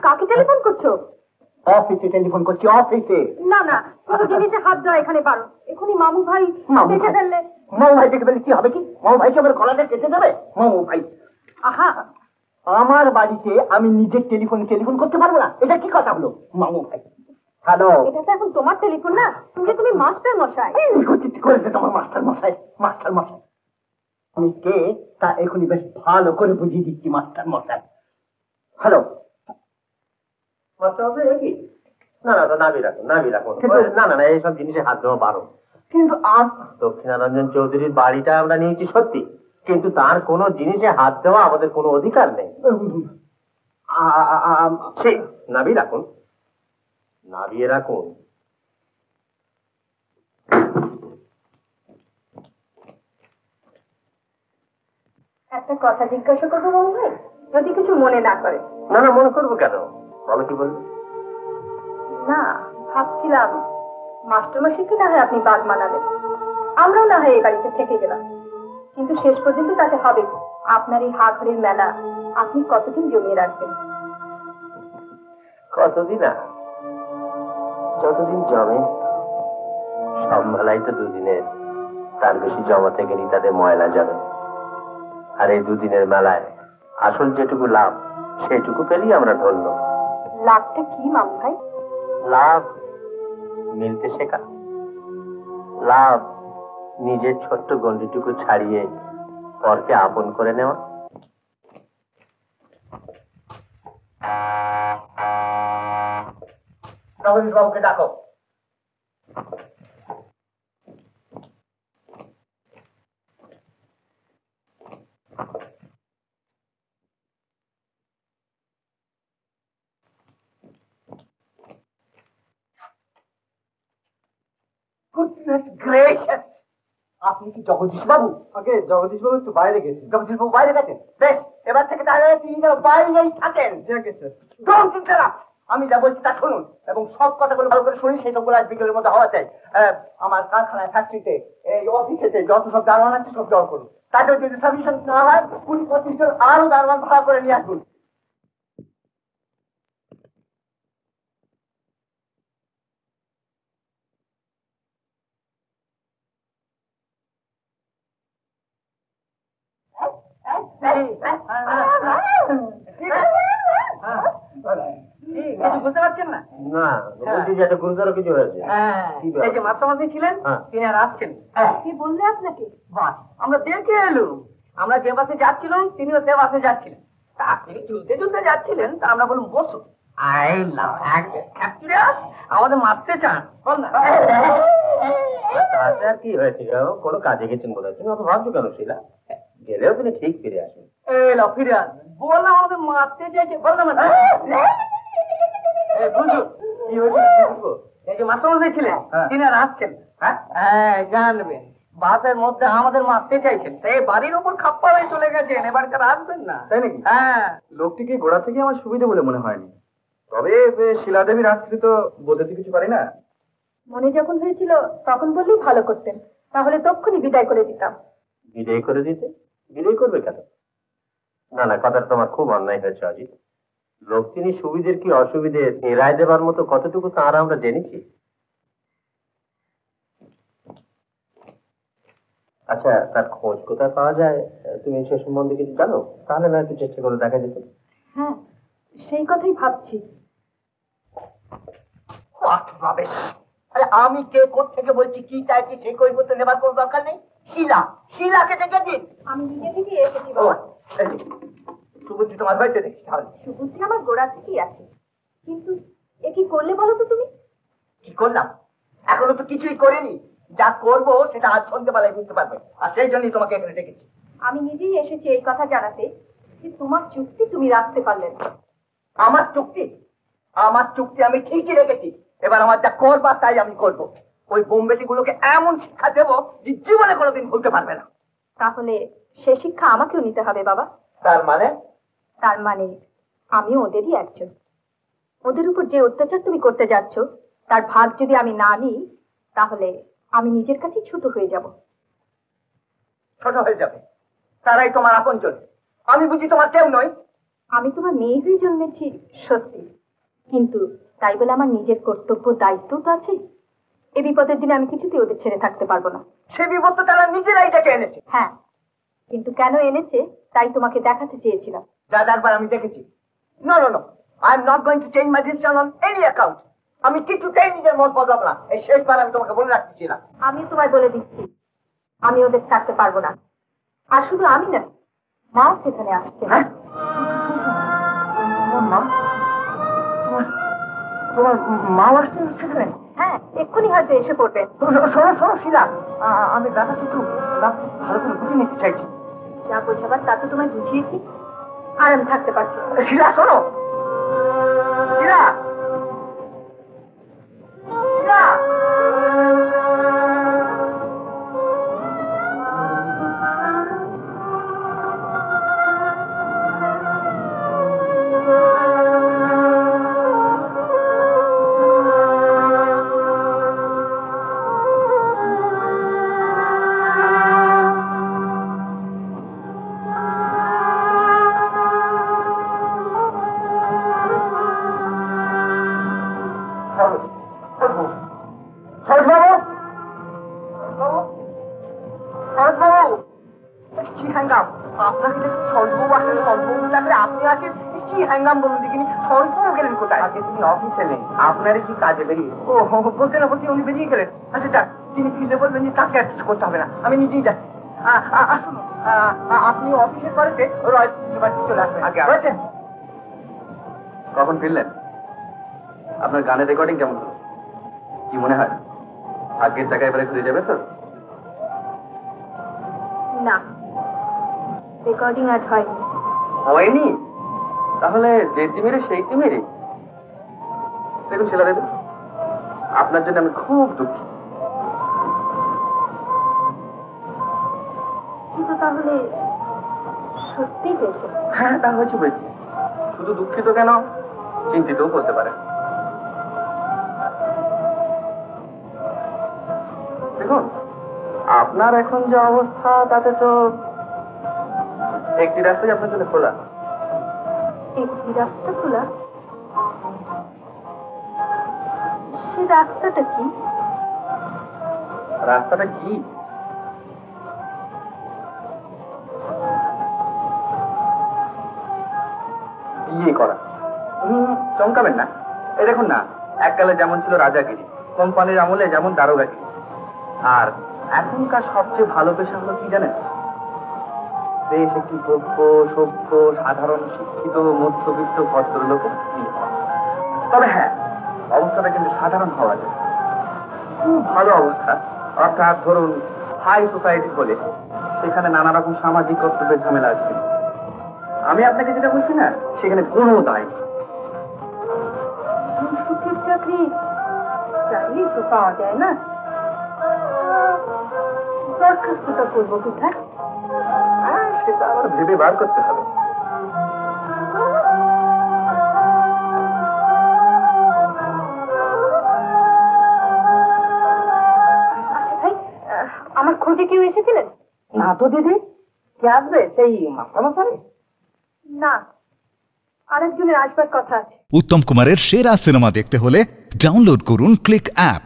কাকে টেলিফোন করছো? অফিসে টেলিফোন করছি, অফিসে। না না, কোনো জিনিসে হাত দেওয়া এখানে বারণ। এখনই মামু ভাই দেখে ফেললে। মামু ভাই দেখে ফেললে কি হবে? কি মামু ভাই সবার গলাটা কেটে যাবে? মামু ভাই, আহা, আমার বাড়িতে আমি নিজের টেলিফোন করতে পারবো না? এটা কি কথা হলো? মামু ভাই, হ্যালো। এটা তো এখন তোমার টেলিফোন না, তুমি মাস্টার মশাই। কি করেছে তোমার মাস্টার মশাই? মাস্টার মশাই আমি কে তা এখনই বেশ ভালো করে বুঝিয়ে দিচ্ছি। মাস্টার মশাই, হ্যালো। মাস্টার মশাই কি? না না, নাবি রাখুন, নাবি রাখুন। না না না, এইসব জিনিসে হাত দেওয়া বারণ। কিন্তু দক্ষিণারঞ্জন চৌধুরীর বাড়িটা আমরা নিয়েছি সত্যি, কিন্তু তার কোনো জিনিসে হাত দেওয়া আমাদের কোনো অধিকার নেই। নাবি রাখুন, নাবিয়ে রাখুন। একটা কথা জিজ্ঞাসা করবো মামু ভাই, যদি কিছু মনে না করে? না না, মনে করবো কেন, বলো কি বলবো। না, ভাবছিলাম মাস্টারমশাইকে না হয় আপনি বাদ মানাবেন, আমরাও না হয় এই বাড়িতে থেকে গেলাম, কিন্তু শেষ পর্যন্ত তাতে হবে আপনার এই হাঘরের মেলা আপনি কতদিন জমিয়ে রাখবেন? কতদিন? যতদিন জমে। সব মেলাই তো দুদিনের, তার বেশি জমাতে গেলেই তাদের ময়লা যাবে। আর এই দুদিনের মেলায় আসল যেটুকু লাভ সেটুকু পেলেই আমরা ধন্য। লাভটা কি মামু ভাই? লাভ মিলতে শেখা, লাভ নিজের ছোট্ট গন্ডিটুকু ছাড়িয়ে পরকে আপন করে নেওয়া। জগদীশ বাবুকে ডাকো। আপনি কি জগদীশ বাবু? আগে জগদীশ বাবু একটু বাইরে গেছেন। জগদীশ বাবু বাইরে গেছেন? বেশ, এবার থেকে তাহলে তিনি যেন বাইরেই থাকেন। আমি যা বলছি তা শুনুন এবং সব কথাগুলো ভালো করে শুনি, সেই সবগুলো আজ বিকেলের মধ্যে হওয়া চাই। আমার কারখানায়, ফ্যাক্টরিতে, এই অফিসেতে যত সব দারোয়ান আছে সব জড় করুন। তাদের যদি সাফিসিয়েন্ট না হয় 20-25 জন আরো দারোয়ান ভাড়া করে নিয়ে আসুন। বুঝতে পারছেন না? না, বলছি যে একটা গুরুতর কিছু হয়েছে। এই যে মাস্টারমশাই ছিলেন, তিনি আর আসছেন। কি বললে আপনাকে? বাস, আমরা দেখে এলুম। আমরা যে বাসে যাচ্ছিলাম তিনিও সে বাসে যাচ্ছিলেন। তা তিনি ঝুলতে ঝুলতে যাচ্ছিলেন, তা আমরা বলুন বসো। আমাদের মারতে চান? বল না। তাতে আর কি হয়েছে? কোনো কাজে গেছেন বোধ হয়। তুমি অত ভাবছো কেন শিলা? গেলেও তিনি ঠিক ফিরে আসেন। ফিরে আসবেন বললাম, আমাদের মারতে চাইছে। বল না বুঝু কি হয়েছে? এই যে মাস্টারমশাই ছিলেন, তিনি আর আসছেন। হ্যাঁ, জানবেন বাসের মধ্যে আমাদের মারতে চাইছেন, সেই বাড়ির উপর খাপ্পা হয়ে চলে গেছেন, এবার তার আসবেন না। তাই নাকি? হ্যাঁ। লোকটিকে গোড়া থেকে আমার সুবিধা বলে মনে হয়নি, তবে শিলাদেবীর আশ্রিত বোঝাতে কিছু পারি না। মনে যখন হয়েছিল তখন বললেই ভালো করতেন, তাহলে তক্ষুনি বিদায় করে দিতাম। বিদায় করে দিতে? বিদায় করবে কেন? না না, কথা তোমার খুব অন্যায় হয়েছে অজিত। লোক তিনি সুবিধের কি অসুবিধে রায় দেবার মতো কতটুকু তাঁরা আমরা জেনেছি। আচ্ছা, তার খোঁজ কোথায় পাওয়া যায় তুমি সে সম্বন্ধে কিছু জানো? তাহলে না একটু চেষ্টা করে দেখা যেত। হ্যাঁ, সেই কথাই ভাবছি। আরে আমি কে থেকে বলছি, কি চাইছি সেই কৈফিয়ত নেবার কোনো দরকার নেই। শিলাকে ডেকে দিন। আমি নিজে থেকে এসেছি বাবা। সুবুদ্ধি তোমার হয়েছে দেখছি। তাহলে সুবুদ্ধি আমার গোড়া থেকেই আছে, কিন্তু এ কি করলে বলো তো তুমি? কি করলাম? এখনো তো কিছুই করিনি। যা করবো সেটা আজ সন্ধ্যেবেলায় বুঝতে পারবে, আর সেই জন্যই তোমাকে এখানে ডেকেছি। আমি নিজেই এসেছি এই কথা জানাতে যে তোমার চুক্তি তুমি রাখতে পারলে না। আমার চুক্তি? আমার চুক্তি আমি ঠিকই রেখেছি। এবার আমার যা করবার তাই আমি করবো। ওই বোম্বেটি গুলোকে এমন শিক্ষা দেবো যে জীবনে কোনোদিন ভুলতে পারবে না। তাহলে সে শিক্ষা আমাকেও নিতে হবে বাবা। তার মানে? তার মানে আমি ওদেরই একজন। ওদের উপর যে অত্যাচার তুমি করতে যাচ্ছ তার ভাগ যদি আমি না নিই, তাহলে আমি নিজের কাছে ছোট হয়ে যাব। ছোট হয়ে যাবে? তারাই তোমার আপনজন। আমি বুঝি তোমার কেউ নই? আমি তোমার মেয়ে হয়ে জন্মেছি সত্যি, কিন্তু তাই বলে আমার নিজের কর্তব্য দায়িত্ব তো আছে। এই বিপদের দিনে আমি কিছুতেই ওদের ছেড়ে থাকতে পারবো না। সে বিপদ তো তারা নিজেরাই ডেকে এনেছে। হ্যাঁ, কিন্তু কেন এনেছে তাই তোমাকে দেখাতে চেয়েছিলাম। যা একবার আমি দেখেছি। No no no, I am not going to change my decision on any account. আমি কিছুতেই নিজের মত বদলাবো না। এই শেষবার আমি তোমাকে বলে রাখতেছি না। আমি তোমায় বলে দিচ্ছি, আমি ওদের ছাড়তে পারবো না। আর শুধু আমি না, মাও সেখানে আসছে। হ্যাঁ, তোমার মা, তোমার মা আসছে সেখানে? হ্যাঁ, এক্ষুনি হয়তো এসে পড়বে। শোনো শোনো শিলা, আমি দাদা কিছু ভালো করে বুঝে নিতে চাইছি। যা বোঝাবার তা তো তোমায় বুঝিয়েছি, আর আমি থাকতে পারছি না। শিলা শোনো, শিলা শিলা, আপনাকে দেখি সরজবাবু আসলে সরজবাবু লাগলে আপনি আছেন, কি হ্যাঙ্গাম বলুন দেখিনি। সরজবাবু গেলেন কোথায়? আগে তিনি অফিসে নেই, আপনারই কি কাজে বেরিয়ে? ও বলতে না বলতে উনি বেরিয়ে গেলেন। আচ্ছা যাক, তিনি ফিরে বলবেন যে তাকে অ্যাডজাস্ট করতে হবে না, আমি নিজেই যাচ্ছি। আসুন, আপনি অফিসের বাড়িতে রয়্যাল চলে আসবেন। আগে রয়েছেন। কখন ফিরলেন? আপনার গানের রেকর্ডিং কেমন হলো? কি মনে হয় ভাগ্যের জায়গায় এবারে ঘুরে যাবে তো? না, রেকর্ডিং আজ হয়নি। হয়নি? তাহলে যে টিমেরে সেই টিমেরে। দেখুন শিলা দেবী, আপনার জন্য আমি খুব দুঃখী। কিন্তু তাহলে সত্যি হয়েছে? হ্যাঁ, তা হয়েছে বলছি। শুধু দুঃখিত কেন, চিন্তিতও করতে পারে। দেখুন, আপনার এখন যে অবস্থা তাতে তো একটি রাস্তাই আপনার জন্য খোলা। একটি রাস্তা খোলা? সে রাস্তাটা কি? রাস্তাটা কি? বিয়ে করা। চমকাবেন না। এই দেখুন না, এককালে যেমন ছিল রাজাগিরি, কোম্পানির আমলে যেমন দারোগাগিরি, আর এখনকার সবচেয়ে ভালো পেশা হলো কি জানেন? বেশ একটি ভব্য, সভ্য, সাধারণ, শিক্ষিত, মধ্যবিত্ত ভদ্রলোকের বিয়ে করা। তবে হ্যাঁ, অবস্থাটা কিন্তু সাধারণ হওয়া যায়। খুব ভালো অবস্থা, অর্থাৎ ধরুন হাই সোসাইটি বলে সেখানে নানা রকম সামাজিক কর্তব্যের ঝামেলা আছে। আমি আপনাকে যেটা বলছি না, সেখানে কোনো দায় নেই। সুখের চাকরি চাইলেই তো পাওয়া যায় না। দরখাস্তটা করবো কোথায়? সেটা আবার ভেবে বার করতে হবে। আচ্ছা ভাই, আমার খোঁজে কেউ এসেছিলেন? না তো দিদি, কে আসবে? সেই মাস্টারমশাই? না, আরেকজনের আসবার কথা আছে। উত্তম কুমারের সেরা সিনেমা দেখতে হলে ডাউনলোড করুন ক্লিক অ্যাপ।